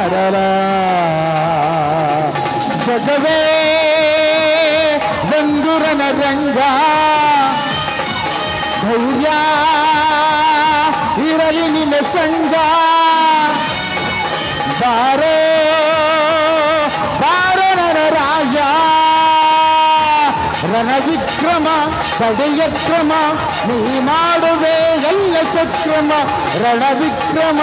ಲಡಲ ಜಗವೇ ಬಂಧುರನ ರಂಗ ಧೈರ್ಯ ಇರಲಿ ನಿನ್ನ ಸಂಗ ಬಾರೋ ಬಾರೋ ನರ ರಾಜ ರಣವಿಕ್ರಮ ತಡೆಯ ಕ್ರಮ ನೀ ಮಾಡುವೆ ಎಲ್ಲ ಸಕ್ರಮ ರಣವಿಕ್ರಮ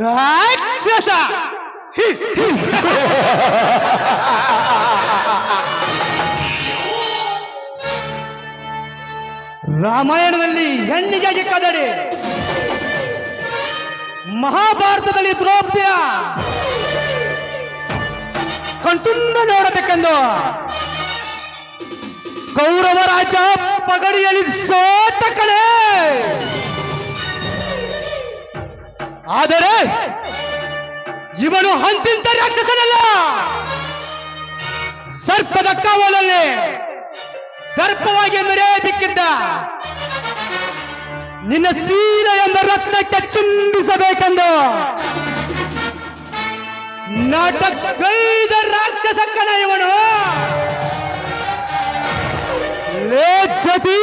ರಾಕ್ಷಸ ರಾಮಾಯಣದಲ್ಲಿ ಹೆಣ್ಣಿಗೆ ಕದಡಿ, ಮಹಾಭಾರತದಲ್ಲಿ ದ್ರೌಪದಿಯ ಕಣ್ತುಂಬ ನೋಡಬೇಕೆಂದು ಕೌರವ ರಾಜ ಪಗಡಿಯಲ್ಲಿ ಸೋತ ಕಡೆ. ಆದರೆ ಇವನು ಅಂತಿಂತ ರಾಕ್ಷಸನಲ್ಲ, ಸರ್ಪದ ಕಾವಲಲ್ಲಿ ದರ್ಪವಾಗಿ ಮೆರೆಯಬೇಕಿದ್ದ ನಿನ್ನ ಶೀಲ ಎಂಬ ರತ್ನಕ್ಕೆ ಚುಂಬಿಸಬೇಕೆಂದು ನಾಟಕೈದ ರಾಕ್ಷಸ ಕಣ ಇವನು. ಲೇ ಜತಿ,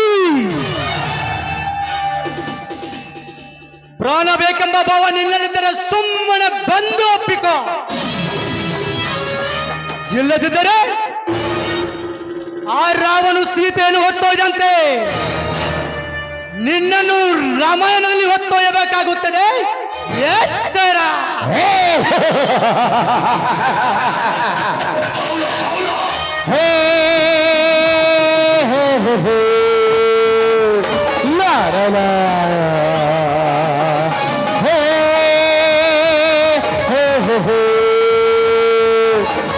ಪ್ರಾಣ ಬೇಕೆಂಬ ಭಾವ ನಿನ್ನಲ್ಲಿದ್ದರೆ ಸುಮ್ಮನೆ ಬಂದು ಒಪ್ಪಿಕೋ, ಇಲ್ಲದಿದ್ದರೆ ಆ ರಾವನು ಸೀತೆಯನ್ನು ಹೊತ್ತೊಯ್ದಂತೆ ನಿನ್ನನ್ನು ರಾಮಾಯಣದಲ್ಲಿ ಹೊತ್ತೊಯ್ಯಬೇಕಾಗುತ್ತದೆ. ಎಚ್ಚರ. ಲಾರಲ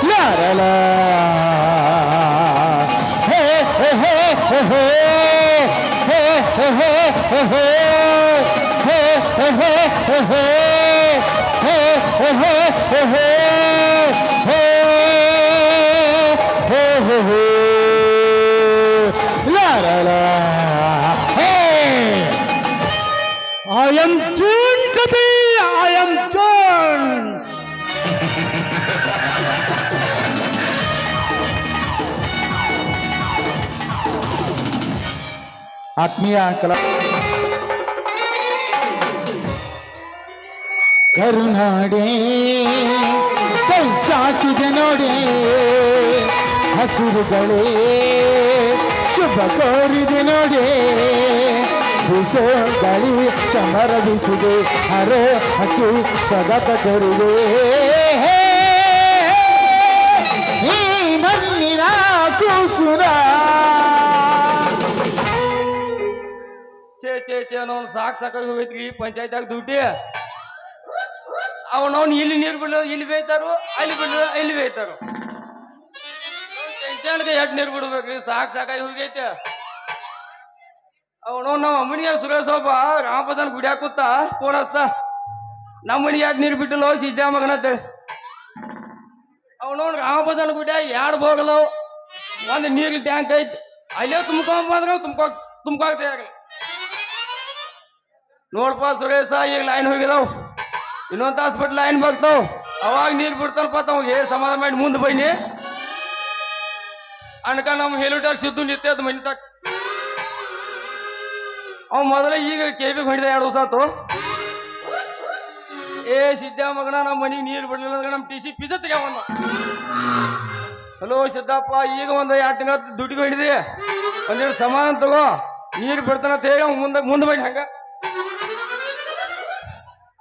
ಲಾರಲ I am June Jati, I am June. ಆತ್ಮೀಯ ಕರುನಾಡೆ ಕೈ ಚಾಚಿದೆ ನೋಡೆ ಹಸಿರುಗಳೇ ಶುಭ ಕೋರಿದೆ ನೋಡೆ ಬಿಸೋ ಗಾಳಿ ಚಮರ ಬಿಸಿದೆ ಹರೋ ಹಕ್ಕಿ ಸಗತ ಕೊರಿದೆ ಈ ಮಣ್ಣಿನ ಕೂಸುರ ಚೇ ಅವನು ಸಾಕಾಗಿ ಹೋಗೈತಿ ಪಂಚಾಯತ್ಯಾಗ ದುಡ್ಡಿ. ಅವನವ್ನು ಇಲ್ಲಿ ನೀರು ಬಿಡೋ ಇಲ್ಲಿ ಬೇಯ್ತಾರೋ, ಅಲ್ಲಿ ಬಿಡೋ ಇಲ್ಲಿ ಬೇಯ್ತಾರೋ. ಟೆನ್ಷನ್ಗೆ ಎಷ್ಟು ನೀರು ಬಿಡ್ಬೇಕ್ರಿ, ಸಾಕಾಗಿ ಹೋಗೈತೆ. ಅವನು ನಮ್ಮ ಅಮ್ಮನಿಗೆ ಸುರೇಶ್ ಒಬ್ಬ ರಾಮಪದನ್ ಗುಡಿ ಹಾಕುತ್ತ ಫೋನ್ ಹಚ್ತ, ನಮ್ಮ ಮನೆಗೆ ಯಾಕೆ ನೀರು ಬಿಟ್ಟಿಲ್ಲ ಸಿದ್ದ ಮಗನ ಅಂತೇಳಿ. ಅವನವ್ನು ರಾಮಪದನ್ ಗುಡಿಯಾಗ ಎರಡು ಬೋಗಲವು, ಒಂದು ನೀರಿನ ಟ್ಯಾಂಕ್ ಐತಿ, ಅಲ್ಲೇ ತುಂಬ್ಕೊಂಬಂದ್ರೆ ತುಂಬ್ಕೋಗ್ತೇ ಆಗಲಿ. ನೋಡ್ಪ ಸುರೇಶ, ಈಗ ಲೈನ್ ಹೋಗಿದಾವ್, ಇನ್ನೊಂದು ತಾಸು ಬಿಟ್ಟು ಲೈನ್ ಬರ್ತಾವ್, ಅವಾಗ ನೀರು ಬಿಡ್ತಾನಪ್ಪ ತಮಗೆ ಸಮಾಧಾನ ಮಾಡಿ ಮುಂದೆ ಬೈನಿ ಅನ್ಕ ನಮ್ಮ ಹೆಲಿಟಾಕ್ ಸಿದ್ದು ನಿತ್ಯದ ಮನಿ ತಕ್. ಅವ್ ಮೊದಲೇ ಈಗ ಕೇಬಿಗೆ ಹೊಡಿದ 2 ದಿವಸ ಆತು. ಏ ಸಿದ್ದ ಮಗನ ನಮ್ಮ ಮನೆಗೆ ನೀರು ಬಿಡಲಿಲ್ಲ ಅಂದ್ರೆ ನಮ್ಮ ಟಿ ಸಿ ಪಿಜ ತೆಗ್ಯಾವನ್ನ. ಹಲೋ ಸಿದ್ದಪ್ಪ, ಈಗ ಒಂದು 2 ತಿಂಗಳ ದುಡ್ಡಿಗೆ ಹೊಡಿದೆ, ಒಂದೆರಡು ಸಮಾಧಾನ ತಗೋ, ನೀರು ಬಿಡ್ತಾನಂತ ಹೇಳಿ ಅವ್ನು ಮುಂದೆ ಬೈನಿ ಹಂಗ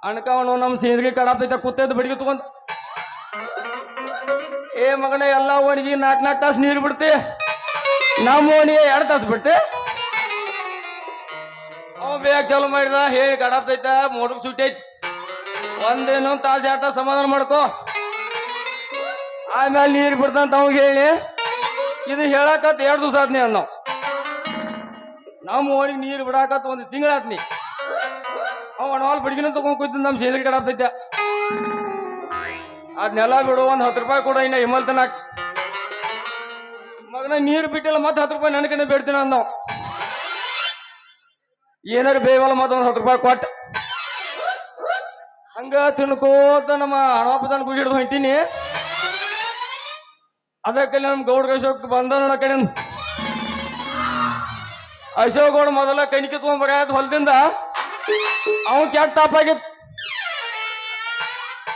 ಅನ್ಕ. ಅವನು ನಮ್ಮ ಸೇಂದ್ರಿಗೆ ಕಡಾಪೈತ ಕೂತೈತೆ ಬಡಿಗೆ ತಗೊಂಡ್. ಏ ಮಗನ, ಎಲ್ಲ ಓಣಿಗೆ 4 ತಾಸು ನೀರು ಬಿಡ್ತೆ, ನಮ್ಮ ಓಣಿಗೆ 2 ತಾಸು ಬಿಡ್ತೆ. ಅವ ಬೇಗ ಚಾಲು ಮಾಡಿದ, ಹೇಳಿ ಕಡಾಪೈತ ಮೋಟರ್ ಸುಟ್ಟೈತಿ, ಒಂದೇನು ತಾಸು 2 ತಾಸು ಸಮಾಧಾನ ಮಾಡ್ಕೋ, ಆಮೇಲೆ ನೀರು ಬಿಡ್ತಂತ ಅವಾಗ ಹೇಳಿ. ಇದು ಹೇಳಕತ್ 2 ದಿವಸ ಆತ್ನಿ ಅನ್ನ. ನಮ್ಮ ಓಣಿಗೆ ನೀರು ಬಿಡಾಕತ್ 1 ತಿಂಗಳಾತ್ನಿ. ಅವ ಒಣವಾಲ್ ಬಡ್ಗಿನ ತಗೊಂಡ್ ಕೂತ ನಮ್ಮ ಸೇಂದ್ರಿಗೆ ಕಡಾಪೈತ. ಅದನ್ನೆಲ್ಲ ಬಿಡು, ಒಂದು 10 ರೂಪಾಯಿ ಕೊಡ, ಇನ್ನ ಹಿಮಲ್ ತನಕ ಮಗನ ನೀರು ಬಿಟ್ಟಿಲ್ಲ, ಮತ್ತೆ 10 ರೂಪಾಯಿ ನನ್ನ ಕಡೆ ಬೇಡ್ತೀನಿ ಅಂದವ್. ಏನಾರ ಬೇವಲ್ಲ ಮತ್ತೊಂದು 10 ರೂಪಾಯಿ ಕೊಟ್ಟು ಹಂಗ ತಿನ್ಕೋತ ನಮ್ಮ ಹಣಪ್ಪದನ್ ಗುಡಿ ಹಿಡಿದು ಹೊಂಟೀನಿ. ಅದಕ್ಕೆ ನಮ್ಮ ಗೌಡ್ರ ಅಶೋಕ್ ಬಂದ ನೋಡ ಕಡೆ ಅಶೋಕ್ ಗೌಡ ಮೊದಲ ಕಣಿಕೆ ತಗೊಂಬರಾಯ್ತು ಹೊಲದಿಂದ. ಅವನ್ ಕೆಟ್ಟ ತಾಪಾಗಿತ್ತು.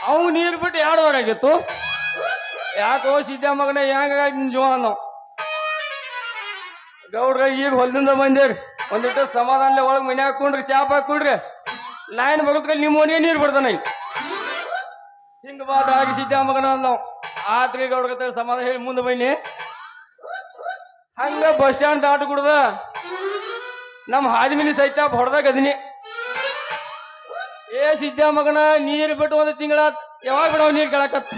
ಅವ್ ನೀರು ಬಿಟ್ಟು 2 ವಾರ ಆಗಿತ್ತು. ಯಾಕೋ ಸಿದ್ದ ಮಗನೇ ಹೆಂಗ ಜೀವ ನಾವು ಗೌಡ್ರ ಈಗ ಹೊಲದಿಂದ ಬಂದೇವ್ರಿ. ಒಂದಿಟ್ಟು ಸಮಾಧಾನ ಒಳಗೆ ಮನೆ ಹಾಕೊಂಡ್ರಿ ಚಾಪ್ ಹಾಕೊಂಡ್ರಿ ಲೈನ್ ಬಗತ್ಕಲ್ಲಿ ನಿಮ್ಮ ಮನೆಗೆ ನೀರು ಬಿಡ್ತಾನ ಹಿಂಗ ಬಾದ ಆಗಿ ಸಿದ್ದ ಮಗನ ನಾವು ಆತ್ರಿ ಗೌಡ್ರ ಸಮಾಧಾನ ಹೇಳಿ ಮುಂದೆ ಬನ್ನಿ. ಹಂಗ ಬಸ್ ಸ್ಟ್ಯಾಂಡ್ ದಾಟ ಕುಡ್ದ ನಮ್ಮ ಹಾದಿಮಿನಿ ಸಹಿತ ಹೊಡೆದಾಗ ಅದನಿ. ಏ ಸಿದ್ದ ಮಗನ ನೀರು ಬಿಟ್ಟು 1 ತಿಂಗಳ ಯಾವಾಗ ಬಿಡವ ನೀರು ಕೇಳಕತ್.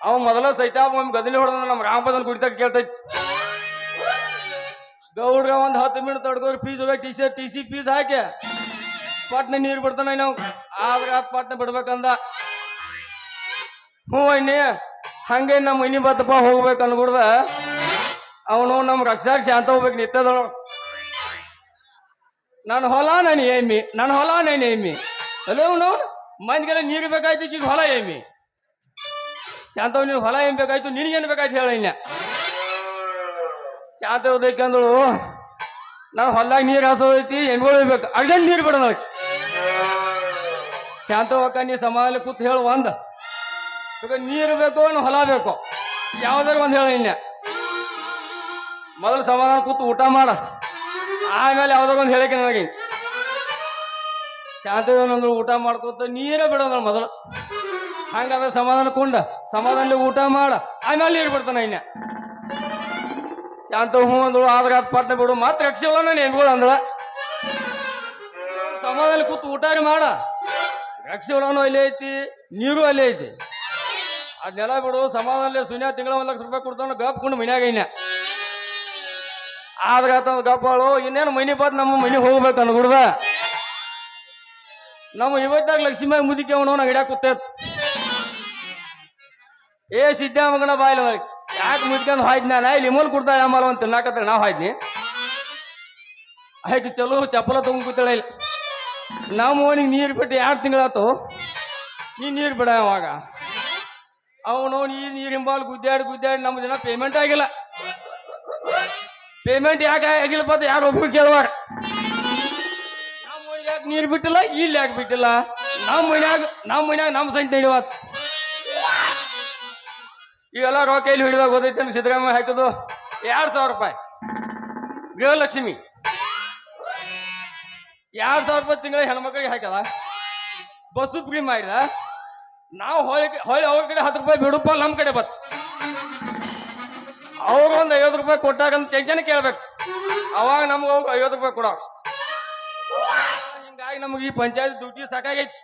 ಅವ ಮೊದಲ ಸಹಿತ ಗದಲಿ ಹೊಡೆದ ನಮ್ಮ ರಾಮಪದನ್ ಕುಡಿತಾಗ ಕೇಳ್ತೈತಿ. ಗೌಡ್ರ 10 ಮಿನಿಟ್ ತಡ್ಕೋರಿ ಫೀಸ್ ಹೋಗಿ ಟಿ ಸಿ ಫೀಸ್ ಹಾಕಿ ಪಟ್ನ ನೀರು ಬಿಡ್ತಾನ ನಾವು ಆದ್ರೆ ಪಟ್ನ ಬಿಡ್ಬೇಕಂದ. ಹ್ಞೂ ಅಣ್ಣಿ ಹಂಗೆ ನಮ್ಮ ಮನಿ ಬತ್ತಪ್ಪ ಹೋಗ್ಬೇಕು ಅನ್ಬಿಡ್ದ. ಅವನು ನಮ್ಮ ರಕ್ಷಾಕ ಶಾಂತ ಹೋಗ್ಬೇಕು ನಿತ್ತದ. ನನ್ನ ಹೊಲ ನಾನು ಏಮಿ ಅಲ್ಲೇ ಅವನು ಮಂದಿಗೆಲ್ಲ ನೀರು ಬೇಕಾಯ್ತು ಈಗ ಹೊಲ ಏಮಿ ಶಾಂತವ್ ನೀನು ಹೊಲ ಏನ್ ಬೇಕಾಯ್ತು ನಿನಗೇನು ಬೇಕಾಯ್ತು ಹೇಳ. ಇನ್ನ ಶಾಂತ ಹೋದಕ್ಕಂದಳು ನಾನು ಹೊಲ್ದಾಗ ನೀರು ಹಾಸೋದೈತಿ ಎಮ್ಗಳು ಹೋಗ್ಬೇಕು ಅರ್ಜೆಂಟ್ ನೀರು ಬಿಡೋಣ. ಶಾಂತ ಹೋಗ ನೀ ಸಮಾಧಾನ ಕೂತ್ ಹೇಳು ಒಂದ ನೀರು ಬೇಕು ಹೊಲ ಬೇಕು ಯಾವ್ದಾರು ಒಂದು ಹೇಳ. ಇನ್ನ ಮೊದಲು ಸಮಾಧಾನ ಕೂತು ಊಟ ಮಾಡ ಆಮೇಲೆ ಯಾವ್ದಾರು ಒಂದು ಹೇಳಕ್ಕೆ ನನಗೆ. ಶಾಂತ ಊಟ ಮಾಡ್ಕೊತ ನೀರೇ ಬಿಡೋಣ ಮೊದಲು. ಹಂಗಾದ್ರೆ ಸಮಾಧಾನ ಕುಂಡ ಸಮಾಧಾನ ಊಟ ಮಾಡ ಆಮೇಲೆ ನೀರು ಬಿಡ್ತಾನ. ಇನ್ನ ಶಾಂತ ಹೂ ಅಂದಳು ಆದ್ರೆ ಪಟ್ನ ಬಿಡು ಮತ್ತೆ ರಕ್ಷಿಲ್ಲ ನಾನು ಹೆಣ್ಗಳು ಅಂದಳ. ಸಮಾಧಾನ ಕೂತು ಊಟ ಮಾಡ ರಕ್ಷಿವಳನು ಅಲ್ಲೇ ಐತಿ ನೀರು ಅಲ್ಲೇ ಐತಿ. ಅದನ್ನೆಲ್ಲ ಬಿಡು ಸಮಾಧಾನ ಸುನ್ಯಾ ತಿಂಗಳ 1 ಲಕ್ಷ ರೂಪಾಯಿ ಕೊಡ್ತಾನ ಗಪ್ ಕುಂಡು ಮನ್ಯಾಗ. ಇನ್ನ ಆದ್ರೆ ಗಪ್ಪಳು ಇನ್ನೇನು ಮನಿ ಬಂದು ನಮ್ಮ ಮನೆ ಹೋಗ್ಬೇಕು ಅನ್ಗುಡ್ದ. ನಮ್ಮ 50 ಲಕ್ಷ್ಮಿ ಮುದಿಕೆ ಅವನು ನಾ ಹಿಡ್ಯಾಕ ಕೂತ. ಏ ಸಿದ್ದ ಮಗನ ಬಾಯಿಲ ಯಾಕೆ ಮುದ್ಕೊಂಡು ಹಾಯ್ದು ನಾನು ಇಲ್ಲಿ ಮೂಲ ಕೊಡ್ತಾಳೆ ಅಮ್ಮಲ್ಲ ಅಂತ ತಿನ್ನಾಕತ್ರ ನಾವು ಹಾಯ್ದ್ನಿ. ಆಯ್ತು ಚಲೋ ಚಪ್ಪಲ ತಗೊಂಡ್ ಕೂತಾಳೆ ಇಲ್ಲ. ನಮ್ಮ ಅವನಿಗೆ ನೀರು ಬಿಟ್ಟು 2 ತಿಂಗಳಾತು ನೀರು ಬಿಡ. ಅವಾಗ ಅವನು ಈ ನೀರು ಹಿಂಬಾಲ್ ಗುದ್ದಾಡಿ ನಮ್ಮ ದಿನ ಪೇಮೆಂಟ್ ಆಗಿಲ್ಲ. ಪೇಮೆಂಟ್ ಯಾಕೆ ಆಗಿಲ್ಲ ಬತ್ತ ಯಾರು ಒಬ್ರು ಕೇಳುವಾರ. ನಮ್ಮ ಮನೆಗೆ ಯಾಕೆ ನೀರು ಬಿಟ್ಟಿಲ್ಲ ಇಲ್ಲಿ ಯಾಕೆ ಬಿಟ್ಟಿಲ್ಲ. ನಮ್ಮ ಮನ್ಯಾಗ ನಮ್ಮ ಸಂಖ್ಯೆ ಹಿಡಿವತ್ ಇವೆಲ್ಲ ರೊಕ್ಕ ಇಲ್ಲಿ ಹಿಡಿದಾಗ ಓದೈತೆ. ಸಿದ್ದರಾಮಯ್ಯ ಹಾಕಿದ್ದು 2,000 ರೂಪಾಯಿ ಗೃಹಲಕ್ಷ್ಮಿ 2,000 ರೂಪಾಯಿ ತಿಂಗಳ ಹೆಣ್ಮಕ್ಳಿಗೆ ಹಾಕದ. ಬಸ್ಸು ಫ್ರೀ ಮಾಡಿದ. ನಾವು ಹೊಳ್ಳಿ ಅವ್ರ ಕಡೆ 10 ರೂಪಾಯಿ ಬಿಡುಪ್ಪ ನಮ್ಮ ಕಡೆ ಬತ್ ಅವ್ರು ಒಂದು 50 ರೂಪಾಯಿ ಕೊಟ್ಟಾಗಂತ ಚೆಂಚನ ಕೇಳ್ಬೇಕು. ಅವಾಗ ನಮ್ಗೆ ಅವ್ರು 50 ರೂಪಾಯಿ ಕೊಡೋ. ಹಿಂಗಾಗಿ ನಮ್ಗೆ ಈ ಪಂಚಾಯತ್ ಡ್ಯೂಟಿ ಸಾಕಾಗೈತಿ.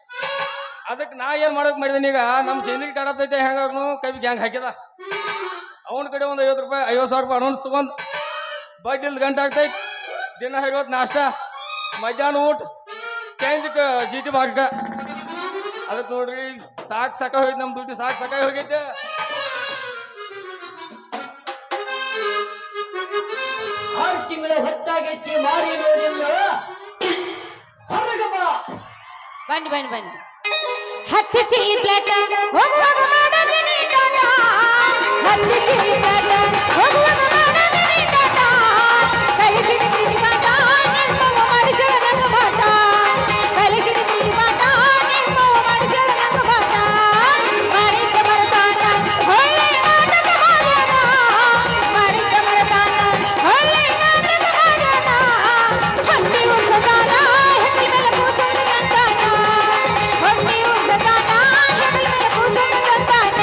ಅದಕ್ಕೆ ನಾ ಏನ್ ಮಾಡಕ್ ಮಾಡಿದೀನಿ ಈಗ ನಮ್ಮ ಸೇಂದ್ರಿ ಕಾಡತೈತೆ ಹೆಂಗಾಗ್ನು ಕೈಗೆ ಹ್ಯಾಂಗ ಹಾಕಿದ. ಅವನ ಕಡೆ ಒಂದು 50 ರೂಪಾಯಿ 50,000 ರೂಪಾಯಿ ಅನೌನ್ಸ್ ತಗೊಂಡ್ ಬಡ್ಡಿ ಇಲ್ಲಿ ಗಂಟೆ ಆಗ್ತೈತಿ. ದಿನ 50 ನಾಷ್ಟ ಮಧ್ಯಾಹ್ನ ಊಟ ಚೇಂಜ್ ಜೀಟಿ ಭಾಗ. ಅದಕ್ಕೆ ನೋಡ್ರಿ ಸಾಕ ಹೋಗೈತಿ ನಮ್ಮ ಡ್ಯೂಟಿ ಸಾಕ ಹೋಗೈತೆ. ತಿಂಗಳ ಹೊತ್ತಾಗೈತಿ ಮಾರಿ ನೋಡಿಲ್ಲ ಹೊರಗ ಬಾ. ಬನ್ನಿ ಹತ್ತಿ ಪ್ಲೇಟ ಹೋಗುವಾಗ ಮಾಡೋದಿನಿ ಟಾಟ. ಹತ್ತಿ ಪ್ಲೇಟ ಹೋಗುವಾಗ ಮಾಡೋದಿನಿ ಟಾಟ. ಕಲಿಸಿದ ಪ್ರೀತಿ ಪಾಠ ನಿಮ್ಮವ ಮಾಡಿಸಲ ನಂಗ ಪಾಠ. ಕಲಿಸಿದ ಪ್ರೀತಿ ಪಾಠ ನಿಮ್ಮವ ಮಾಡಿಸಲ ನಂಗ ಪಾಠ. ಮಾಡಿದ್ದ ಮರತಾನ ಹೊಳ್ಳಿ ನಾಟಕ ಮಾಡ್ಯಾನ. ಮಾಡಿದ್ದ ಮರತಾನ ಹೊಳ್ಳಿ ನಾಟಕ ಮಾಡ್ಯಾನ. ಹತ್ತಿ ಉಸದಾನ ಹೆತ್ತಿ ಮೇಲೆ ಕೂಸೋಣ ಅಂತಾನ. ಹೊಟ್ಟಿ ಉಸದಾನ ಹೆತ್ತಿ ಮೇಲೆ ಕೂಸೋಣ ಅಂತಾನ.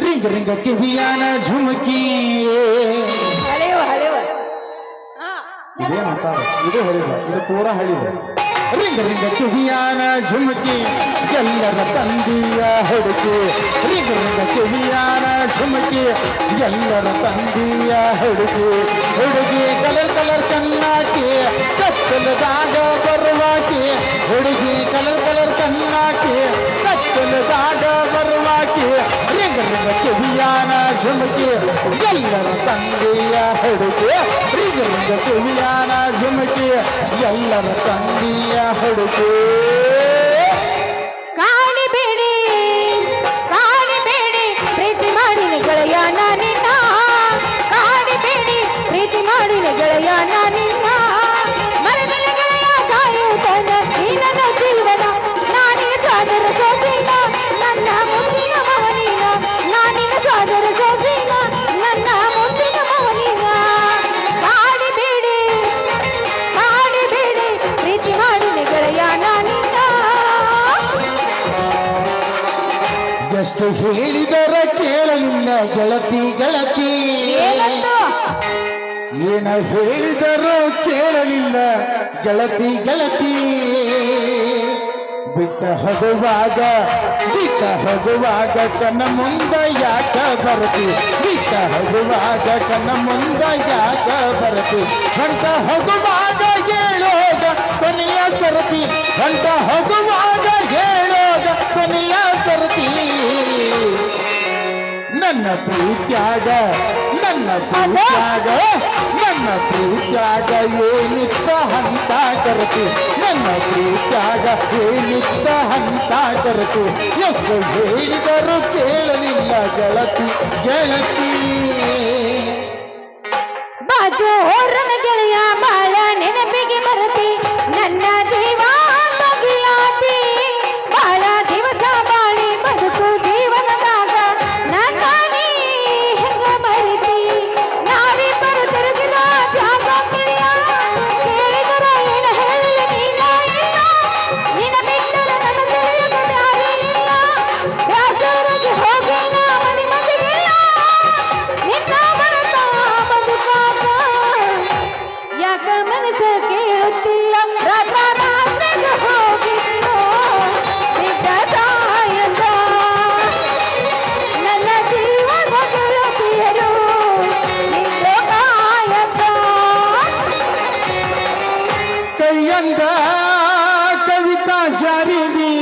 ರಿಂಗ ರಿಂಗ ಕಿವಿಯಾನ ಝುಮಕಿ ಹಳೆವ ಇದೇನ ಸರ್ ಇದು ಹೇಳಿಲ್ಲ ಇದು ಪೂರ ಹೇಳಿಲ್ಲ. ರಿಂಗ ರಿಂಗ ಕಿವಿಯಾನ ಝುಮಕಿ ಎಲ್ಲರ ತಂದಿಯ ಹುಡುಕಿ. ರಿಂಗ ರಿಂಗ ಕಿವಿಯಾನ ಝುಮಕಿ ಎಲ್ಲರ ತಂದಿಯ ಹುಡುಗಿ. ಕಲರ್ ಕಣ್ಣಾಕಿ ಕತ್ತಲದಾಗ ಬರುವಾಕಿ. ಹುಡುಗಿ ಕಲರ್ ಕಣ್ಣಾಕಿ ಕತ್ತಲದಾಗ ಬರುವಾಕಿ. ರಿಂಗ ರಿಂಗ ಕಿವಿಯಾನ ಝುಮಕಿ ಎಲ್ಲರ ತಂದೆಯ ಹುಡುಗಿ ರಿಂಗ ರಿಂಗ ಕಿವಿಯಾನ ಝುಮಕಿ ಎಲ್ಲರ ತಂದೆಯ ಹುಡುಗಿ ಕಾಣಿಬೇಡಿ ಕಾಣಿಬೇಡಿ ಪ್ರೀತಿ ಮಾಡಿನ ಗೆಳೆಯ ನಾನಿನ್ನ ಕಾಣಿಬೇಡಿ ಪ್ರೀತಿ ಮಾಡಿನ ಗೆಳೆಯ ನಾನಿನ್ನ ಮರದಲ್ಲಿ ಗೆಳೆಯ ಸಾಯುತ್ತಾನ ಈ ನನ್ನ ಜೀವನ ನಾನಿನ ಸಾದರ ಸೋಸಿನ ನನ್ನ ಮುದ್ದಿನ ಮವನಿನ ನಾನಿನ ಸಾದರ ಸೋಸಿನ ನನ್ನ ಮುದ್ದಿನ ಮವನಿನ ಕಾಣಿಬೇಡಿ ಕಾಣಿಬೇಡಿ ಪ್ರೀತಿ ಮಾಡಿನ ಗೆಳೆಯ ನಾನಿನ್ನ ಎಷ್ಟು ಹೇಳಿದರ ಕೇಳಲಿಲ್ಲ ಗೆಳತಿ ಗೆಳತಿ ಏನಂತ ಏನ ಹೇಳಿದರೂ ಕೇಳಲಿಲ್ಲ ಗೆಳತಿ ಗೆಳತಿ ಬಿಟ್ಟ ಹೋಗುವಾಗ ಕಣ್ಣ ಮುಂದ ಯಾಕ ಬರ್ತಿ ಬಿಟ್ಟ ಹೋಗುವಾಗ ಕಣ್ಣ ಮುಂದ ಯಾಕ ಬರ್ತಿ ಹೊಂಟ ಹೋಗುವಾಗ ಹೇಳೋಗ ಕೊನೆಯ ಸರತಿ ಹೊಂಟ ಹೋಗುವಾಗ ಹೇಳೋಗ ಕೊನೆಯ ಸರತಿ ನನ್ನ ಪ್ರೀತ್ಯಾಗ ಏನಿತ್ತ ಹಂತ ಕರತಿ ನನ್ನ ಪ್ರೀತ್ಯಾಗ ಏನಿತ್ತ ಹಂತ ಕರತಿ ಎಷ್ಟು ಹೇಳಿದರೂ ಕೇಳಲಿಲ್ಲ ಗೆಳತಿ ಗೆಳತಿ ಬಾಜು ಹೊರನ ಗೆಳೆಯ ಬಾಳ ನೆನಪಿಗೆ ಬರತಿ ನನ್ನ ಜೀವ ತಗಿಲಾತಿ ಬಾಳ ದಿವಸ ಬಾಳಿ ಬದುಕು ಜೀವನದಾಗ ನನ್ನ ನೀ ಹೆಂಗ ಮರಿತಿ ನಾವಿಬ್ಬರು ತಿರುಗಿದ ಜಾಗ ಗೆಳೆಯ ಕೇಳಿದರ ಏನ ಹೇಳಿ ನೀನ ಇಲ್ಲ ನಿನ್ನ ಬಿಟ್ಟರ ನನ್ನ ತಿಳಿಯದ ಬ್ಯಾರೆ ಇಲ್ಲ ಬ್ಯಾಸರಾಗಿ ಹೋಗಿ ನಾ ಮನೆ ಮನೆಗಿಲ್ಲ ನಿನ್ನ ಮನಸ ಬದುಕಾಕ ಯಾಕ ಮನಸ್ಸ ಕೇಳುತ್ತಿಲ್ಲ ರಾತ್ರಿಗೆ ಹೋಗಿತ್ತು ಬಿದ್ದ ತಾಯಂದ ನನ್ನ ಜೀವನ ಗೆಳತಿಯರು ನಿಂದು ಕಾಯಂದ ಕೈಯಂದ ಕವಿತಾ ಜಾರಿದಿ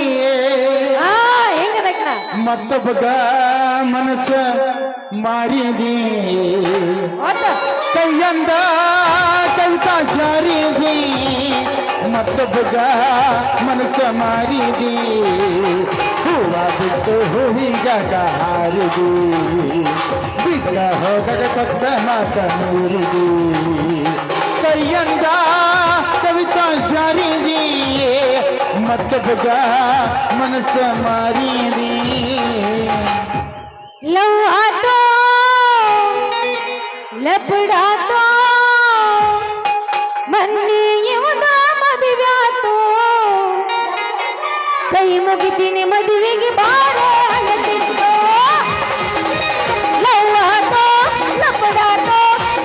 ಹೆಂಗದಕ್ಕ ಮತ್ತೊಬ್ಬಗ ಮನಸ್ಸ ಮಾರಿದಿ ಕೈಯಂದ ಕವಿತಾ ಜಾರಿದಿ ಮತ್ತೊಬ್ಬಗ ಮನಸ್ಸ ಮಾರಿದಿ ಹೂವ ಬಿಟ್ಟು ಹೂವಿಗ ಹಾರಿದಿ ಬಿಟ್ಟ ಹೋಗದ ಕೊತ್ತ ಮಾತ ಮೀರಿದಿ ಕೈಯಂದ ಕವಿತಾ ಜಾರಿದಿ ಮತ್ತೊಬ್ಬಗ ಮನಸ್ಸ ಮಾರಿದಿ ಲವ್ ಆತೋ ಲಪಡಾತೋ ಮನ್ನಿ ಇವನ ಮದುವೆ ಆತೋ ಕೈ ಮುಗಿತೀನಿ ಮದುವೆಗೆ ಬಾರ ಅನ್ನತಿತ್ತು ಲವ್ ಆತೋ ಲಪಡಾತೋ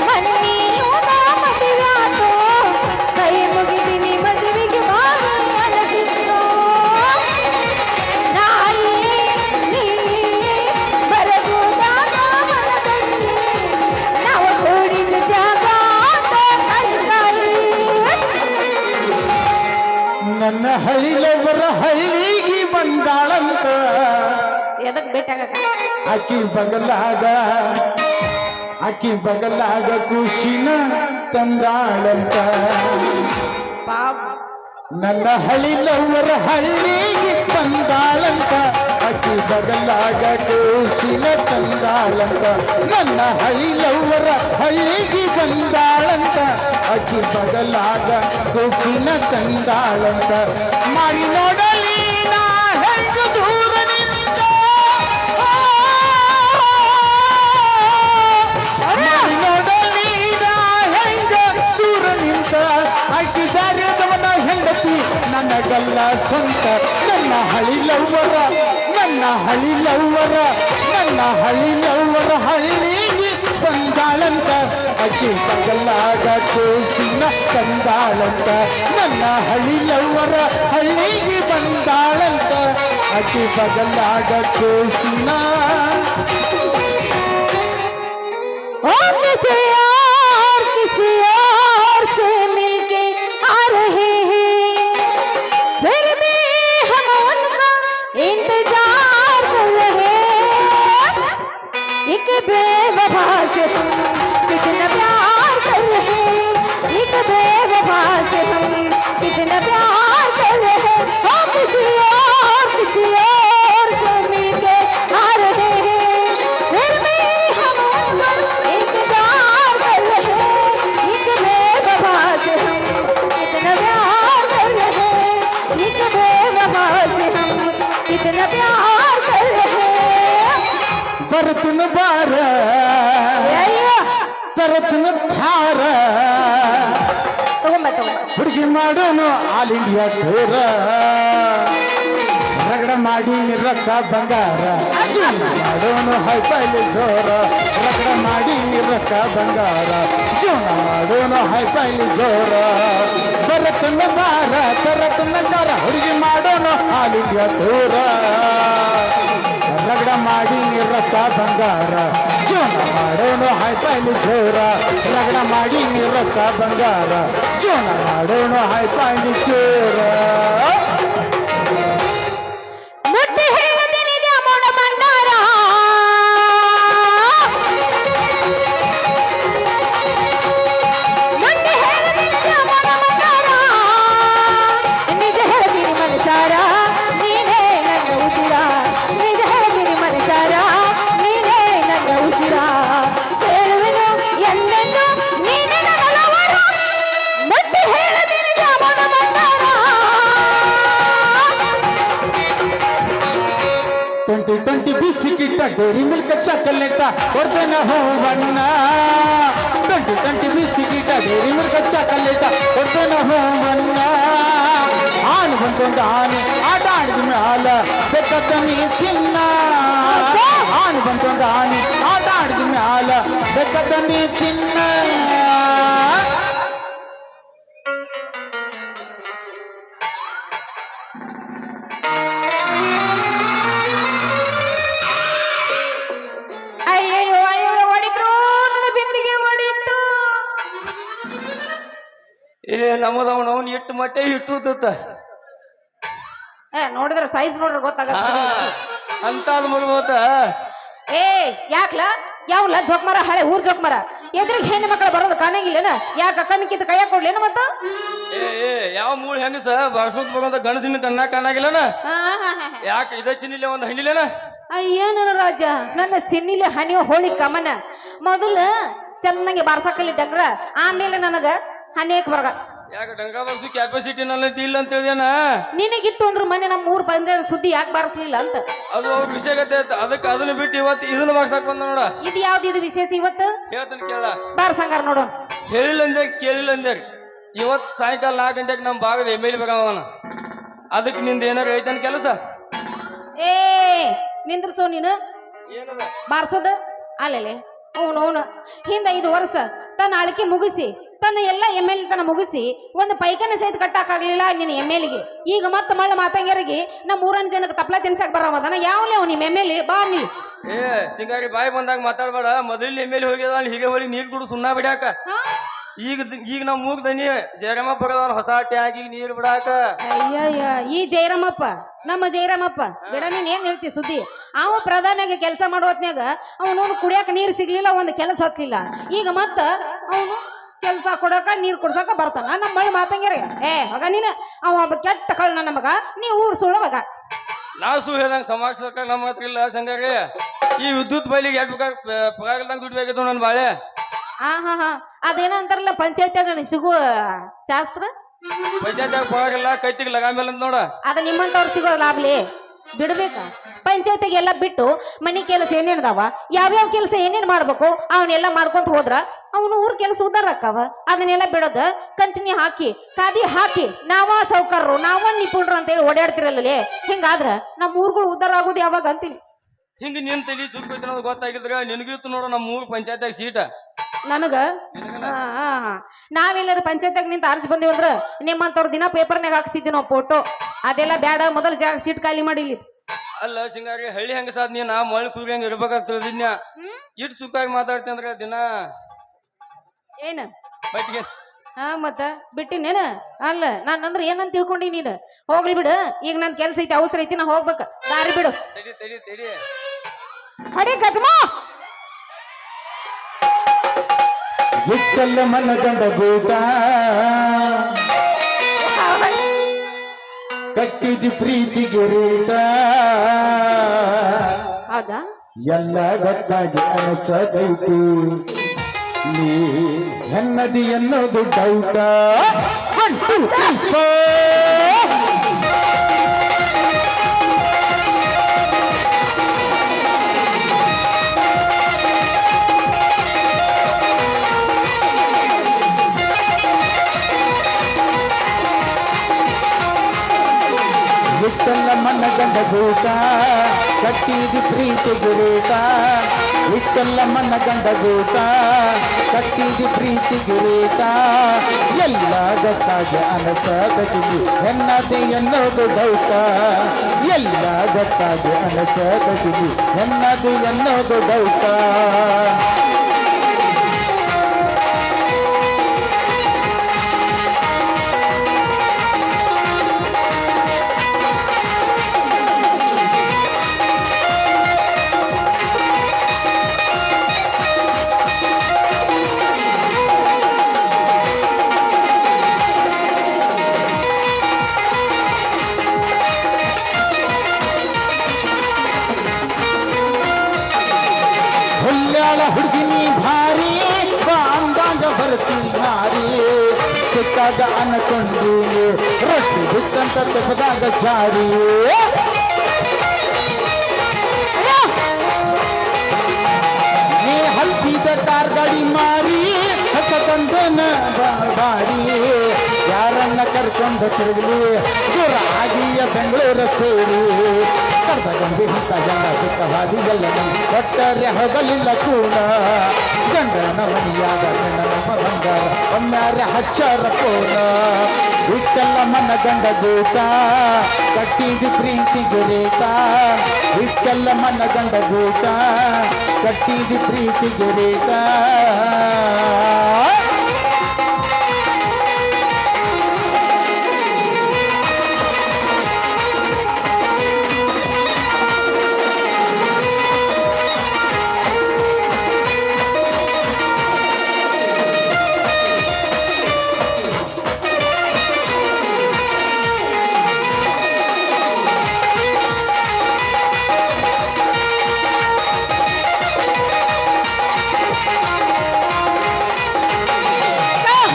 ಮನ್ನಿ ಇವನ ಮದುವೆ ಆತೋ ಕೈ ಮುಗಿತೀನಿ ಮದುವೆಗೆ ಬಾರ ಅನ್ನತಿತ್ತು ನಾಯಿ ನೀ ಬರಬಹುದಾದ ಮನದಲ್ಲಿ ನಾವು ಕೂಡಿದ ಜಾಗ ಕಲಿತಾಯಿ ನನ್ನ ಹಳ್ಳಿಲೊಬ್ಬರ ಹಳ್ಳಿಗೆ ಬಂದಾಳಂತ ಎದಕ್ ಬೇಕಾಗಕ್ಕ ಆಕಿ ಬಗಲಾಗ ಖುಷಿನ ತಂದಾಳಂತ ಪಾಪ ನನ್ನ ಹಳ್ಳಿಲೊಬ್ಬರ ಹಳ್ಳಿಗೆ ಬಂದಾಳಂತ ಆಕಿ ಬಗಲಾಗ ಖುಷಿನ ತಂದಾಳಂತ ನನ್ನ ಹಳ್ಳಿಲೊಬ್ಬರ ಹಳ್ಳಿಗೆ ಬಂದಾಳಂತ ಆಕಿ ಬಗಲಾಗ ಖುಷಿನ ತಂದಾಳಂತ ಮಾಡಿ ನೋಡಲಿ ನಾ ಹೆಂಗ ದೂರ ನಿಂತ ಮಾಡಿ ನೋಡಲಿ ನಾ ಹೆಂಗ ದೂರ ನಿಂತ ಆಕಿ ದಾರ್ಯದವನ ಹೆಂಡತಿ ನನಗಲ್ಲ ಸ್ವಂತ ನನ್ನ ಹಳ್ಳಿಲವ್ವರ ಹಳ್ಳಿಗೆ ಬಂದಾಳಂತ ಅಕ್ಕಿ ಬಗಲಾಗ ಕೋಸಿನ ತಂದಾಳಂತ ನನ್ನ ಹಳ್ಳಿಲವ್ವರ ಹಳ್ಳಿಗೆ ಬಂದಾಳಂತ ಅಕ್ಕಿ ಬಗಲಾಗ ಕೋಸಿನ किसी और से मिलके आ रहे हैं फिर भी हम उनका इंतजार कर रहे हैं एक बेवफा से हम कितना प्यार कर रहे हैं, एक बेवफा से हम कितना प्यार कर रहे हैं, हम किसी और से मिलके आ रहे हैं, फिर भी हम उन पर इंतजार कर रहे हैं, एक बेवफा से हम कितना प्यार कर रहे हैं, एक बेवफा से हम कितना प्यार कर रहे हैं। ಬರುತ್ತನ ಬಾರ ಅಯ್ಯೋ ತರತನ ಥಾರ ತಗೊಂಬ ಹುಡುಗಿ ಮಾಡೋನು ಆಲ್ ಇಂಡಿಯಾ ಟೂರ ರಗಡ ಮಾಡಿ ರೊಕ್ಕ ಬಂಗಾರ ಮಾಡೋನು ಹೈಫೈಲಿ ಜೋರ ರಗಡ ಮಾಡಿ ರೊಕ್ಕ ಬಂಗಾರ ಜೀವನ ಮಾಡೋನು ಹೈಫೈಲಿ ಜೋರ ಬರುತ್ತನ ಬಾರ ತರತನ ಥಾರ ಹುಡುಗಿ ಮಾಡೋನು ಆಲ್ ಇಂಡಿಯಾ ಟೂರ ರಗಡ ಮಾಡಿ ರೊಕ್ಕ ಬಂಗಾರ ಜೀವನ ಮಾಡೋನು ಹೈಫೈಲಿ ಜೋರ ರಗಡ ಮಾಡಿ ರೊಕ್ಕ ಬಂಗಾರ ಜೀವನ ಮಾಡೋನು ಹೈಫೈಲಿ ಜೋರ ಮುಟ್ಟಿ ಹೇಳದಿನಿದೆ ಅಮೋಣ ಭಂಡಾರ ಮುಟ್ಟಿ ಹೇಳದಿನಿದೆ ಅಮೋಣ ಭಂಡಾರ ನಿಜ ಹೇಳ್ತೀನಿ ಮನಸಾರ ನೀನೇ ನನ್ನ ಉಸಿರ ನಿಜ ಹೇಳ್ತೀನಿ ಮನಸಾರ ನೀನೇ ನನ್ನ ಉಸಿರ ಕೇಳುವೆನು ಎಂದೆಂದು ನೀನೇ ನನ್ನ ಲವರ ಮುಟ್ಟಿ ಹೇಳದಿನಿದೆ ಅಮೋಣ ಭಂಡಾರ 2020 ಬಿಸಿಕಿಟ್ಟ dairy milk ಚಾಕಲೇಟ ಕೊಡ್ತೇನ Huvanna 2020 ಬಿಸಿಕಿಟ್ಟ dairy milk ಚಾಕಲೇಟ ಕೊಡ್ತೇನ Huvanna ಆನೆ ಬಂತೊಂದು ಆನೆ ಆಟ ಆಡಿದ ಮ್ಯಾಲ ಬೆಕ್ಕತ್ತ ನೀ ತಿನ್ನ ಆನೆ ಬಂತೊಂದು ಆನೆ ಆಟ ಆಡಿದ ಮ್ಯಾಲ ಬೆಕ್ಕತ್ತ ನೀ ತಿನ್ನ ಅಯ್ಯಯ್ಯೋ ಅಯ್ಯೋ ಹೊಡಿದ್ರು ನನ್ನ ಬಿಂದಿಗೆ ಹೊಡಿತು ಏ ನಮ್ಮದವನು ಅವ್ನು ಇಟ್ಟು ಮಟ್ಟೆ ಇಟ್ಟುತ್ತ ನೋಡಿದ್ರ ಸೈಜ್ ನೋಡ್ರ ಗೊತ್ತಾಗತ್ತ ಅಂತ ಮಗವತ್ತ ಏ ಯಾಕ್ಲ ಯಾವ್ಲ ಜೋಕ್ಮರ ಹಳೆ ಊರ್ ಜೋಕ್ಮರ ಎದ್ರಿಗೆ ಹೆಣ್ಣು ಮಕ್ಕಳು ಬರೋದು ಕಾಣಂಗಿಲ್ಲೇನ ಯಾಕ ಕಣ್ಣಿಕ್ಕಿಂತ ಕೈಯಾಗ ಕೊಡ್ಲೇನ ಮತ್ತ ಏ ಯಾವ ಮೂಳ್ ಹೆಂಗಸ ಬಾರ್ಸೋದ್ ಬರೋದ ಗಣಸಿನ ತನ್ನ ಕಾಣಾಗಿಲ್ಲನ ಯಾಕೆ ಇದ ಚಿನ್ನಿಲ್ಲ ಒಂದು ಹಣ್ಣಿಲೇನ ಅಯ್ಯ ನನ್ನ ರಾಜ ನನ್ನ ಸಿನ್ನಿಲಿ ಹಣಿಯೋ ಹೋಳಿ ಕಮನ ಮೊದಲು ಚೆನ್ನಾಗಿ ಬಾರ್ಸಕಲ್ಲಿ ಡಗ್ರ ಆಮೇಲೆ ನನಗ ಹಣಿಯಕ್ ಬರಗ ಯಾಕೆ ಡಂಗ ಬರ್ಸು ಕ್ಯಾಪಾಸಿಟಿ ನಲ್ಲೈತಿ ಇಲ್ಲ ಅಂತ ಹೇಳಿದೇನ ನಿನಗಿತ್ತು ಅಂದ್ರ ಮೊನ್ನೆ ನಮ್ಮ ಊರ್ ಬಂದ ಸುದ್ದಿ ಯಾಕೆ ಬಾರಿಸ್ಲಿಲ್ಲ ಅಂತ ಅದು ಅವ್ರ ವಿಷಯ ಗತೆ ಅದಕ್ಕೆ ಅದನ್ನ ಬಿಟ್ಟು ಇವತ್ತು ಇದನ್ನ ಬಾರ್ಸಾಕ್ ಬಂದ ನೋಡ ಇದು ಯಾವ್ದು ಇದು ವಿಶೇಷ ಇವತ್ತು ಹೇಳ್ತಾನೆ ಕೇಳ ಬಾರ್ಸಂಗಾರ ನೋಡೋಣ ಹೇಳಿಲ್ಲ ಅಂದೆ ಕೇಳಿಲ್ಲ ಅಂದೆ ಇವತ್ ಸಾಯಂಕಾಲ 4 ಗಂಟೆಗೆ ನಮ್ಮ ಭಾಗದ ಎಮ್ಮೆಲಿ ಬೇಕಾವನ ಅದಕ್ಕೆ ನಿಂದ ಏನಾರು ಹೇಳ್ತಾನೆ ಕೆಲಸ ಏ ನಿಂದ್ರಸೋ ನೀನು ಏನದ ಬಾರ್ಸೋದ ಅಲ್ಲೇ ಅವನು ಹಿಂದ 5 ವರ್ಷ ತನ್ನ ಆಳ್ಕೆ ಮುಗಿಸಿ ತನ್ನ ಎಲ್ಲ ಎಮ್ಮೆಲ್ ತನ ಮುಗಿಸಿ ಒಂದು ಪೈಕನ ಸಹಿತ ಕಟ್ಟಾಕಾಗ್ಲಿಲ್ಲ ನಿನ್ನ ಎಮ್ಮೆಲ್ಗೆ ಈಗ ಮತ್ತೆ ಮಳ್ಳ ಮಾತಂಗ್ಯರಿಗೆ ನಮ್ಮ ಊರನ್ ಜನಕ್ಕೆ ತಪ್ಲ ತಿನ್ಸಕ್ ಬರವದನ ಯಾವಲೇ ಅವ್ ನಿಮ್ಮ ಎಮ್ಮೆಲಿ ಬಾ ನೀ ಏ ಸಿಂಗಾರಿ ಬಾಯಿ ಬಂದಾಗ ಮಾತಾಡ್ಬೇಡ ಮೊದಲು ಎಮ್ಮೆಲಿ ಹೋಗ್ಯದ ಅಲ್ಲಿ ಹೀಗೆ ಹೊಳಿ ನೀರ್ ಕುಡು ಸುಣ್ಣ ಬಿಡಾಕ ಈಗ ನಾವ್ ಮೂಗ್ ದನಿ ಜಯರಾಮ ಬರೋದವ್ನ ಹೊಸ ಟ್ಯಾಂಕಿಗೆ ನೀರ್ ಬಿಡಾಕ ಅಯ್ಯಯ್ಯ ಈ ಜಯರಾಮಪ್ಪ ನಮ್ಮ ಜಯರಾಮಪ್ಪ ಬಿಡ ನೀನ್ ಏನ್ ಹೇಳ್ತಿ ಸುದ್ದಿ ಅವ ಪ್ರಧಾನಿಯಾಗ ಕೆಲಸ ಮಾಡೋತ್ನ್ಯಾಗ ಅವನು ಕುಡಿಯಾಕ ನೀರ್ ಸಿಗ್ಲಿಲ್ಲ ಒಂದು ಕೆಲಸ ಹತ್ಲಿಲ್ಲ ಈಗ ಮತ್ತ ಅವನು ಕೆಲಸ ಕೊಡಕ ನೀರ್ ಕುಡ್ಸಕ ಬರ್ತಾನ ನಮ್ಮ ಮಳೆ ಮಾತಂಗ್ಯಾರ ಏ ಮಗ ನೀನು ಅವ ಒಬ್ಬ ಕೆಟ್ಟ ಕಳ್ಳ ನನ್ನ ಮಗ ನೀ ಊರ್ ಸುಳ್ಳ ಮಗ ನಾ ಸು ಹೇಳ್ದಂಗ ಸಮಾಜ ಸರ್ಕಾರ ನಮ್ಮ ಹತ್ರ ಇಲ್ಲ ಸಂಗಾರಿ ಈ ವಿದ್ಯುತ್ ಬೈಲಿಗೆ ಎಷ್ಟು ಪಗಾರಲ್ದಂಗ ದುಡ್ಡು ಬೇಕಿತ್ತು ನನ್ನ ಬಾಳೆ ಹಾ ಅದೇನ ಅಂತಾರಲ್ಲ ಪಂಚಾಯತ್ಯಾಗ ಸಿಗುವ ಶಾಸ್ತ್ರ ಪಂಚಾಯತ್ ಪಗಾರಿಲ್ಲ ಕೈತಿಗೆ ಲಗಾಮೇಲೆ ಅಂತ ನೋಡ ಅದ ನಿಮ್ಮಂತವ್ರು ಸಿಗೋ ಲಾಭಲಿ ಬಿಡ್ಬೇಕ ಪಂಚಾಯತಿಗೆ ಎಲ್ಲ ಬಿಟ್ಟು ಮನಿ ಕೆಲಸ ಏನೇನದಾವ ಯಾವ್ಯಾವ ಕೆಲಸ ಏನೇನ್ ಮಾಡ್ಬೇಕು ಅವನ್ನೆಲ್ಲ ಮಾಡ್ಕೊಂತ ಹೋದ್ರ ಅವನು ಊರ್ ಕೆಲಸ ಉದ್ದಾರ ಆಕ್ಕವ ಅದನ್ನೆಲ್ಲ ಬಿಡೋದ ಕಂತಿನಿ ಹಾಕಿ ಕಾದಿ ಹಾಕಿ ನಾವ ಸೌಕರ್ರು ನಾವ ನಿಪುಣರು ಅಂತ ಹೇಳಿ ಓಡಾಡ್ತಿರಲ್ಲೇ ಹಿಂಗಾದ್ರ ನಮ್ಮ ಊರ್ಗಳು ಉದ್ದಾರ ಆಗೋದು ಯಾವಾಗ ಅಂತೀನಿ ಹಿಂಗ ನಿನ್ ತಲಿ ಚುಕ್ ಹೋಯ್ತು ಅನ್ನೋದು ಗೊತ್ತಾಗಿದ್ರ ನಿನಗಿತ್ತು ನೋಡು ನಮ್ಮ ಮೂರು ಪಂಚಾಯತ್ಯಾಗ ಸೀಟ ನನಗ ನಾವೆಲ್ಲರೂ ಪಂಚಾಯತ್ಯಾಗ ನಿಂತ ಆರಿಸಿ ಬಂದಿವಂದ್ರ ನಿಮ್ಮಂತವ್ರ ದಿನ ಪೇಪರ್ನಾಗ ಹಾಕ್ಸ್ತಿದ್ವಿ ನಾವು ಫೋಟೋ ಅದೆಲ್ಲ ಬ್ಯಾಡ ಮೊದಲ ಜಾಗ ಸೀಟ್ ಖಾಲಿ ಮಾಡಿಲಿ ಅಲ್ಲ ಸಿಂಗಾರಿ ಹಳ್ಳಿ ಹೆಂಗ ಸಾದ್ ನೀ ನಾ ಮಳೆ ಕೂಗಿ ಹಂಗ ಇರ್ಬೇಕಾಗ್ತದ ದಿನ ಇಟ್ಟು ಚುಕ್ಕಾಗಿ ಮಾತಾಡ್ತಿ ಅಂದ್ರ ದಿನ ಏನ ಬಟ್ಟಿಗೆ ಮತ್ತ ಬಿಟ್ಟಿನೇನ ಅಲ್ಲ ನಾನು ಅಂದ್ರೆ ಏನಂತ ತಿಳ್ಕೊಂಡಿ ನೀನು ಹೋಗ್ಲಿ ಬಿಡು ಈಗ ನನ್ ಕೆಲ್ಸ ಐತಿ ಅವಸರ ಐತಿ ನಾ ಹೋಗ್ಬೇಕ ದಾರಿ ಬಿಡು ತಡಿ ತಡಿ ತಡಿ ಹೊಡಿ ಗಜಮ ವಿಠ್ಠಲ ಮನಗಂಡ ಗೂಟ ಕಟ್ಟಿದಿ ಪ್ರೀತಿಗೆ ರೇಟ ಹೌದಾ ಎಲ್ಲ ಗೊತ್ತಾಗಿ ಅನಸದೈತಿ ನೀ ಎನ್ನದಿ ಎನ್ನೋದು ಡೌಟ ವಿಠ್ಠಲ ಮನಗಂಡ ಗೂಟ ಕಟ್ಟಿದಿ ಪ್ರೀತಿಗೆ ರೇಟ ವಿಠ್ಠಲ ಮನಗಂಡ ಗೂಟ ಕಟ್ಟಿದಿ ಪ್ರೀತಿಗೆ ರೇಟ ಎಲ್ಲ ಗೊತ್ತಾಗಿ ಅನಸದಗಿ ಎನ್ನದೆ ಎನ್ನೋದು ಡೌಟ ಎಲ್ಲ ಗೊತ್ತಾಗಿ ಅನಸದಗಿ ಎನ್ನದೆ ಎನ್ನೋದು ಡೌಟ ಹುಲ್ಯಾಳ ಹುಡುಗಿನಿ ಭಾರಿ ಬಾಂದಾಗ ಬರ್ತೀನಿ ಭಾರಿ ಸಿಕ್ಕಾಗ ಅನ್ಕೊಂಡು ರೊಟ್ಟಿ ಬಿಟ್ಟಂತ ತೆಪದಾಗ ಜಾರಿ ನೀ ಹಲ್ತಿದ ಕಾರ್ ಗಾಡಿ ಮಾರಿ ಹಸತಂದನ ಬಾರಿ ಯಾರನ್ನ ಕರ್ಕೊಂಡು ತಿರುಗಲಿ ದೂರ ಆಗಿಯ ಬೆಂಗಳೂರು ಸೇರಿ ಕರ್ದಗಂಡಿ ಇಂಥ ಜನ ಸುಖವಾದಿ ಎಲ್ಲ ಒಟ್ಟರೆ ಹೋಗಲಿಲ್ಲ ಕೂಡ ಗಂಡನ ಮನಿಯಾದ ನಮ್ಮ ಬಂಗಾರ ಒಮ್ಮ್ಯಾರೆ ಹಚ್ಚಾರ ಕೋನ ವಿಠ್ಠಲ ಮನಗಂಡ ಗೂಟ ಕಟ್ಟಿದಿ ಪ್ರೀತಿಗೆ ರೇಟ ವಿಠ್ಠಲ ಮನಗಂಡ ಗೂಟ ಕಟ್ಟಿದಿ ಪ್ರೀತಿಗೆ ರೇಟ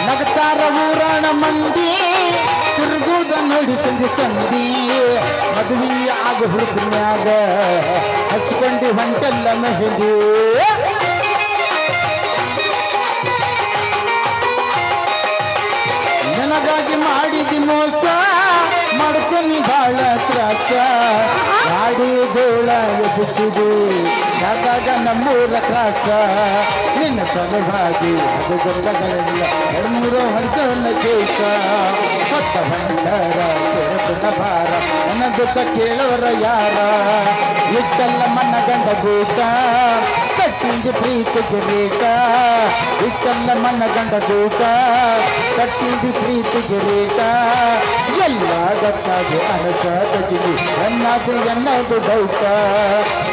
ನಗತಾರ ಊರಾಣ ಮಂದಿ ತಿರುಗುದ ನೋಡಿ ಸಂಜೆ ಸಂದಿ ಮದುವೆ ಆಗ ಹುಡುಗನ್ಯಾಗ ಹಚ್ಕೊಂಡು ಹೊಂಟಲ್ಲ ಮೆಹಂದಿ ನನಗಾಗಿ ಮಾಡಿದಿ ಮೋಸ ಮಾಡ್ಕೊನಿ ಬಾಳ ತ್ರಾಸ ಗಾಡಿ ಗೋಳ ಎಬ್ಬಿಸಿದು ಯಾವಾಗ ನಮ್ಮೂರ ಕ್ರಾಸ ನಿನ್ನ ಸಲುವಾಗಿ ಅದು ಗೊತ್ತಗಳಿಲ್ಲ ಎರಡ್ಮೂರು ಹೊಂಟಲ್ಲ ಕೇಶ ಹೊತ್ತ ಹೊಂಟರ ಸೇರತನ ಭಾರ ನನ್ನ ದುಃಖ ಕೇಳೋರ ಯಾರ ಇದ್ದಲ್ಲ ಮನ್ನ ಗಂಡ ಗೂಟ ಕಟ್ಟಿದ ಪ್ರೀತಿಗೆ ರೇಟ ಇದ್ದಲ್ಲ ಮನ್ನ ಗಂಡ ಗೂಟ ಕಟ್ಟಿದ ಪ್ರೀತಿಗೆ ರೇಟ ಎಲ್ಲ ಗೊತ್ತಾಗಿ ಅನಸದಗಿ ಎನ್ನದು ಎನ್ನದು ಡೌಟ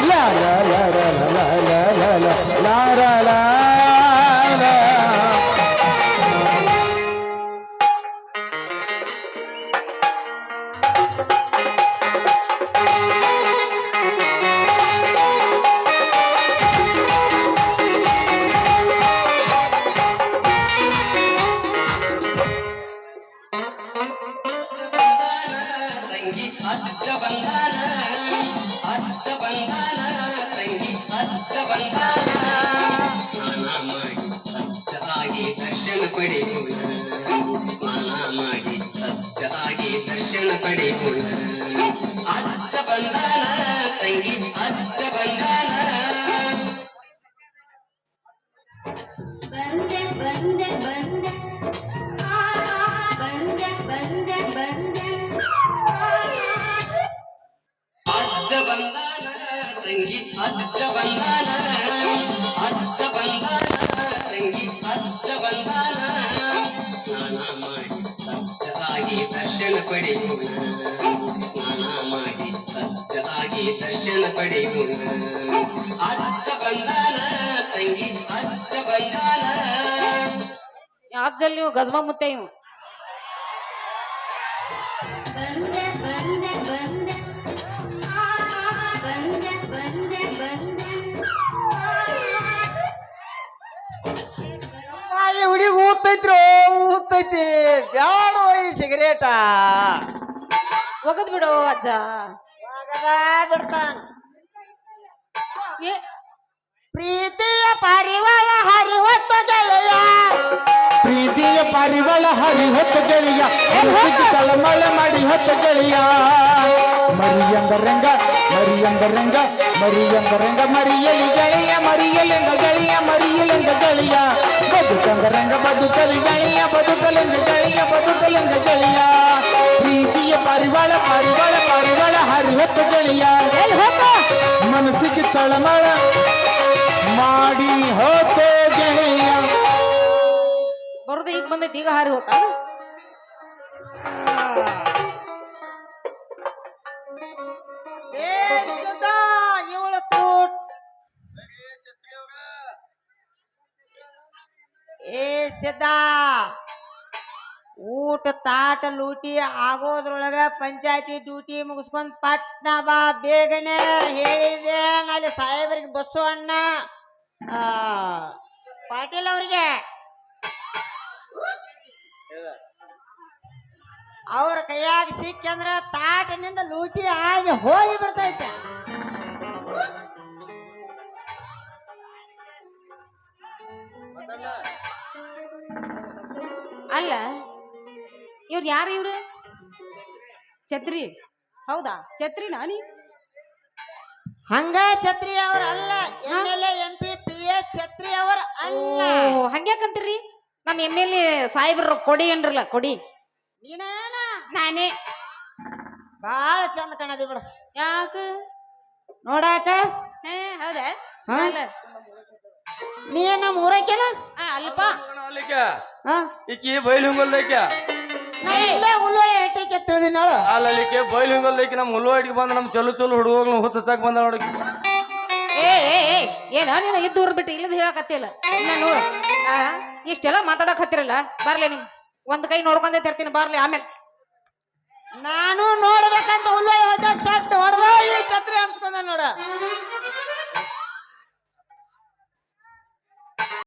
ಲಾರ ಲಾರ ಲಾರ ಲಾರ ಲಾರ ಅಜ್ಜ ಬಂದಾನ ತಂಗಿ ಅಜ್ಜ ಬಂದಾನ ಸ್ನಾನ ಮಾಡಿ ಸಜ್ಜ ಆಗಿ ದರ್ಶನ ಪಡೆಯೋಣ ಸ್ನಾನ ಮಾಡಿ ಸಜ್ಜ ಆಗಿ ದರ್ಶನ ಪಡೆಯೋಣ ಅಜ್ಜ ಬಂದಾನ ತಂಗಿ ಅಜ್ಜ ಬಂದಾನ ಬಂದೆ ಬಂದೆ ಬಂದೆ ಬಂದೆ ಬಂದೆ ಬಂದೆ ಅಜ್ಜ ಬಂದಾನ ತಂಗಿ ಅಜ್ಜ ಬಂದಾನ ಅಜ್ಜ ಬಂದಾನ ತಂಗಿ ಅಜ್ಜ ಬಂದಾನ ಸ್ನಾನ ಮಾಡಿ ಸಜ್ಜ ಆಗಿ ದರ್ಶನ ಪಡೆಯೋಣ ಸ್ನಾನ ಮಾಡಿ ಸಜ್ಜ ಆಗಿ ದರ್ಶನ ಪಡೆಯೋಣ ಅಜ್ಜ ಬಂದಾನ ತಂಗಿ ಅಜ್ಜ ಬಂದಾನ ಅಜ್ಜಲ್ ನೀವು ಗಜ್ಮಾ ಮುತ್ತೆ ಇವು ಬಂದೆ ಬಂದೆ ಬಂದೆ ಬಂದೆ ಬಂದೆ ಬಂದೆ ಈ ಹುಡುಗಿ ಊತೈತ್ರೋ ಊತೈತಿ ಬ್ಯಾಡ ಈ ಸಿಗರೇಟ ಒಗದ್ ಬಿಡು ಅಜ್ಜ ಬಿಡ್ತಾನ ಏ ಪ್ರೀತಿಯ ಪಾರಿವಾಳ ಹರಿವತ್ತು ಗೆಳೆಯ ಪ್ರೀತಿಯ ಪಾರಿವಾಳ ಹರಿ ಹೊತ್ತ ಗೆಳೆಯ ಮನಸ್ಸಿಗೆ ತಳಮಳ ಮಾಡಿ ಹೊತ್ತ ಗೆಳೆಯ ಮರಿಯಂದರಂಗ ಮರಿಯಂದರಂಗ ಮರಿಯಂದರಂಗ ಮರಿಯಲಿ ಗೆಳೆಯ ಮರಿಯಲೆಂಗ ಗೆಳೆಯ ಮರಿಯಲೆಂಗ ಗೆಳೆಯ ಬದುಕಂದರಂಗ ಬದುಕಲಿ ಗೆಳೆಯ ಬದುಕಲೆಂಗ ಗೆಳೆಯ ಬದುಕಲೆಂಗ ಗೆಳೆಯ ಪ್ರೀತಿಯ ಪಾರಿವಾಳ ಪಾರಿವಾಳ ಪಾರಿವಾಳ ಹರಿ ಹೊತ್ತ ಗೆಳೆಯ ಎಲ್ಲಿ ಹೋಗ ಮನಸ್ಸಿಗೆ ತಳಮಳ ಮಾಡಿ ಹೋತ ಗೆಳೆಯ ಬರೋದು ಈಗ ಬಂದೈತಿ ಈಗ ಹಾರಿ ಹೋತ ಇವಳ ಕೂಟ್ ಏ ಸಿದ್ಧಾ ಊಟ ತಾಟ ಲೂಟಿ ಆಗೋದ್ರೊಳಗ ಪಂಚಾಯತಿ ಡ್ಯೂಟಿ ಮುಗಿಸ್ಕೊಂಡ್ ಪಟ್ನ ಬಾ ಬೇಗನೆ ಹೇಳಿದೆ ಅಲ್ಲಿ ಸಾಹೇಬರಿಗೆ ಬಸ್ಸು ಅಣ್ಣ ಪಾಟೀಲ್ ಅವ್ರಿಗೆ ಅವ್ರ ಕೈಯಾಗ ಸಿಕ್ಕಂದ್ರ ತಾಟಿನಿಂದ ಲೂಟಿ ಆಗಿ ಹೋಗಿ ಬಿಡ್ತೈತೆ ಅಲ್ಲ ಇವ್ರು ಯಾರು ಇವ್ರು ಛತ್ರಿ ಹೌದಾ ಛತ್ರಿ ನಾನಿ ಹಂಗ ಛತ್ರಿ ಅವ್ರ ಅಲ್ಲ MLA MP PA ಛತ್ರಿ ಅವ್ರ ಅಲ್ಲ ಹಂಗ್ಯಾಕಂತೀರಿ ನಮ್ MLA ಸಾಹೇಬ್ರ ಕೊಡಿ ಏನ್ರಲ್ಲ ಕೊಡಿ ನೀನೇನ ನಾನೇ ಬಾಳ ಚಂದ ಕಾಣದಿ ಬಿಡು ಯಾಕ ನೋಡಾಕ ಹೌದಾ ಹಾ? ಅಲ್ಲ ನೀ ನಮ್ಮ ಊರಕ್ಕೆಲ್ಲ ಅಲ್ಲಪ್ಪ ಅಲ್ಲಿಕ್ಕೆ ಹಾ ಈಕಿ ಬೈಲ್ ಹಿಂಗಲ್ದೈಕೆ ನಾ ಇಲ್ಲೇ ಉಳ್ಳೊಳ್ಳೆ ಹೆಟ್ಟಿಗೆ ತಿಳಿದಿನ ಅವಳು ಅಲ್ಲಿಕ್ಕೆ ಬೈಲ್ ಹಿಂಗಲ್ದೈಕೆ ನಮ್ಮ ಹುಲ್ವಾಡಿಗೆ ಬಂದ ನಮ್ಮ ಚಲೋ ಚಲೋ ಹುಡುಗರು ಹುಚ್ಚಕ್ ಬಂದ ನೋಡಿ ಏ ಏ ಏ ಏನ ನೀನು ಇದ್ದು ಊರ್ ಬಿಟ್ಟು ಇಲ್ಲದ ಹೇಳಕತ್ತಿಲ್ಲ ಇನ್ನ ನೋಡು ಇಷ್ಟೆಲ್ಲ ಮಾತಾಡಕ್ ಹತ್ತಿರಲ್ಲ ಬರ್ಲಿ ನಿಮ್ ಒಂದ್ ಕೈ ನೋಡ್ಕೊಂಡೇ ತರ್ತೀನಿ ಬರ್ಲಿ ಆಮೇಲೆ ನಾನು ನೋಡ್ಬೇಕಂತ ಉಳ್ಳೊಳ್ಳೆ ಹೊಟ್ಟಾಗ ಸಟ್ ಹೊಡೆದ ಈ ಛತ್ರಿ ಅನ್ಸ್ಕೊಂಡ ನೋಡ